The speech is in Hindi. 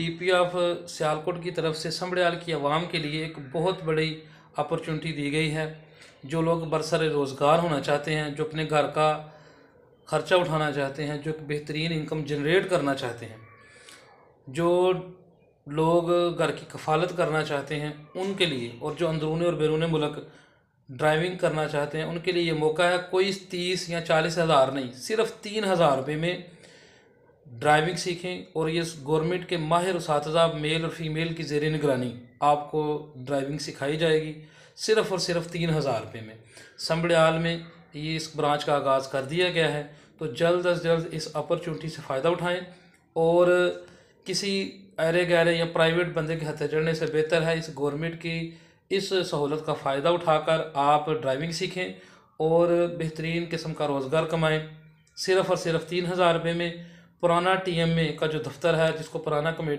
डीपी ऑफ सियालकोट की तरफ से समड़ियाल की आवाम के लिए एक बहुत बड़ी अपॉर्चुनिटी दी गई है। जो लोग बरसर रोज़गार होना चाहते हैं, जो अपने घर का खर्चा उठाना चाहते हैं, जो एक बेहतरीन इनकम जनरेट करना चाहते हैं, जो लोग घर की कफ़ालत करना चाहते हैं उनके लिए, और जो अंदरूनी और बैरून मुल्क ड्राइविंग करना चाहते हैं उनके लिए ये मौका है। कोई 30 या 40 हज़ार नहीं, सिर्फ 3,000 रुपये में ड्राइविंग सीखें और ये गवर्नमेंट के माहिर उसातिज़ा मेल और फीमेल की ज़ेर निगरानी आपको ड्राइविंग सिखाई जाएगी, सिर्फ़ और सिर्फ 3,000 रुपये में। समड़ियाल में ये इस ब्रांच का आगाज़ कर दिया गया है, तो जल्द अज जल्द इस अपॉर्चुनिटी से फ़ायदा उठाएं और किसी अरे गहरे या प्राइवेट बंदे के हथे चढ़ने से बेहतर है इस गवर्नमेंट की इस सहूलत का फ़ायदा उठाकर आप ड्राइविंग सीखें और बेहतरीन किस्म का रोज़गार कमाएं, सिर्फ़ और सिर्फ 3,000 रुपये में। पुराना TMA का जो दफ्तर है, जिसको पुराना कमेटी